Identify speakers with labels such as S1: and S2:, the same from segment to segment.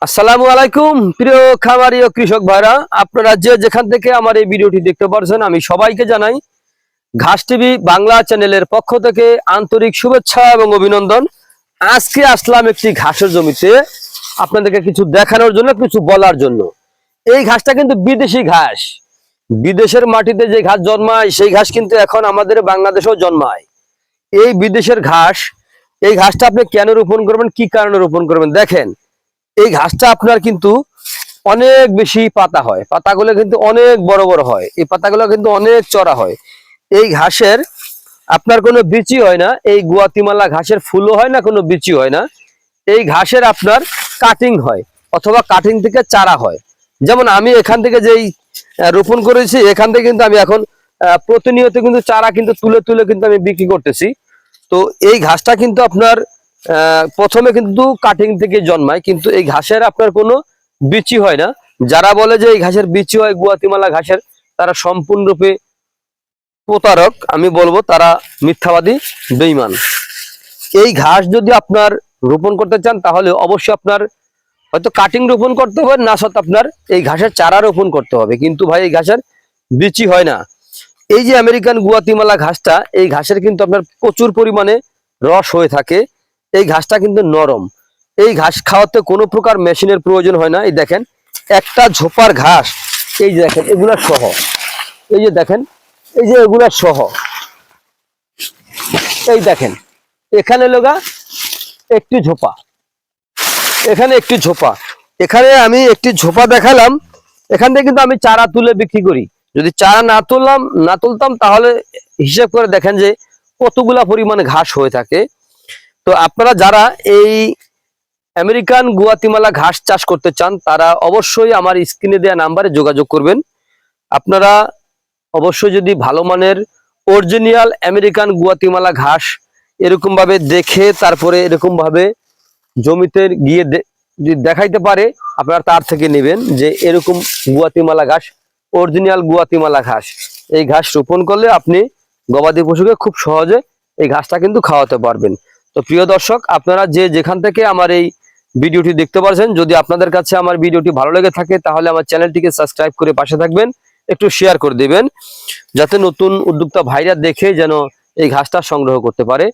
S1: আসসালামু আলাইকুম প্রিয় খামারি ও কৃষক ভাইরা, আপনারা যে যেখান থেকে আমার এই ভিডিওটি দেখতে পারছেন আমি সবাইকে জানাই ঘাস টিভি বাংলা চ্যানেলের পক্ষ থেকে আন্তরিক শুভেচ্ছা এবং অভিনন্দন। আজকে আসলাম একটি ঘাসের জমিতে আপনাদেরকে কিছু দেখানোর জন্য, কিছু বলার জন্য। এই ঘাসটা কিন্তু বিদেশি ঘাস। বিদেশের মাটিতে যে ঘাস জন্মায় সেই ঘাস কিন্তু এখন আমাদের বাংলাদেশেও জন্মায়। এই বিদেশের ঘাস, এই ঘাসটা আপনি কেন রোপণ করবেন, কি কারণে রোপণ করবেন? দেখেন, এই ঘাসটা আপনার কিন্তু অনেক বেশি পাতা হয়, পাতাগুলো কিন্তু অনেক বড় বড় হয়, এই পাতাগুলো কিন্তু অনেক চড়া হয়। এই ঘাসের আপনার কোনো বিচি হয় না, এই গুয়াতিমালা ঘাসের ফুলও হয় না, কোনো বিচি হয় না। এই ঘাসের আপনার কাটিং হয় অথবা কাটিং থেকে চারা হয়। যেমন আমি এখান থেকে যেই রোপণ করেছি, এখান থেকে কিন্তু আমি এখন প্রতিনিয়ত কিন্তু চারা কিন্তু তুলে তুলে কিন্তু আমি বিক্রি করতেছি। তো এই ঘাসটা কিন্তু আপনার প্রথমে কিন্তু কাটিং থেকে জন্মায়, কিন্তু এই ঘাসের আপনার কোনো বিচি হয় না। যারা বলে যে এই ঘাসের বিচি হয় গুয়াতিমালা ঘাসের, তারা সম্পূর্ণরূপে প্রতারক। আমি বলবো তারা মিথ্যাবাদী, বেঈমান। এই ঘাস যদি আপনার রোপণ করতে চান তাহলে অবশ্যই আপনার হয়তো কাটিং রোপণ করতে হবে, না সত্য আপনার এই ঘাসের চারা রোপণ করতে হবে। কিন্তু ভাই এই ঘাসের বিচি হয় না। এই যে আমেরিকান গুয়াতিমালা ঘাসটা, এই ঘাসের কিন্তু আপনার প্রচুর পরিমাণে রস হয়ে থাকে। এই ঘাসটা কিন্তু নরম। এই ঘাস খাওয়াতে কোনো প্রকার মেশিনের প্রয়োজন হয় না। এই দেখেন একটা ঝোপার ঘাস, এই যে দেখেন এগুলা সহ, এই যে দেখেন, এই যে এগুলা সহ, এই দেখেন এখানে লগা একটি ঝোপা, এখানে একটি ঝোপা, এখানে আমি একটি ঝোপা দেখালাম। এখান থেকে কিন্তু আমি চারা তুলে বিক্রি করি। যদি চারা না তুলতাম তাহলে হিসাব করে দেখেন যে কতগুলা পরিমাণে ঘাস হয়ে থাকে। তো আপনারা যারা এই আমেরিকান গুয়াতিমালা ঘাস চাষ করতে চান তারা অবশ্যই আমার স্ক্রিনে দেওয়া নাম্বারে যোগাযোগ করবেন। আপনারা অবশ্যই যদি ভালো মানের অরিজিনাল আমেরিকান গুয়াতিমালা ঘাস এরকম ভাবে দেখে তারপরে এরকম ভাবে জমিতে গিয়ে যদি দেখাইতে পারে, আপনারা তার থেকে নেবেন যে এরকম গুয়াতিমালা ঘাস, অরিজিনাল গুয়াতিমালা ঘাস। এই ঘাস রোপণ করলে আপনি গবাদি পশুকে খুব সহজে এই ঘাসটা কিন্তু খাওয়াতে পারবেন। তো প্রিয় দর্শক, আপনারা যে যেখান থেকে আমার এই ভিডিওটি দেখতে পাচ্ছেন, যদি আপনাদের কাছে আমার ভিডিওটি ভালো লেগে থাকে তাহলে আমার চ্যানেলটিকে সাবস্ক্রাইব করে পাশে থাকবেন, একটু শেয়ার করে দিবেন, যাতে নতুন উদ্যোক্তা ভাইরা দেখে যেন এই ঘাসটা সংগ্রহ করতে পারে।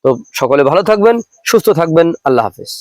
S1: তো সকলে ভালো থাকবেন, সুস্থ থাকবেন। আল্লাহ হাফেজ।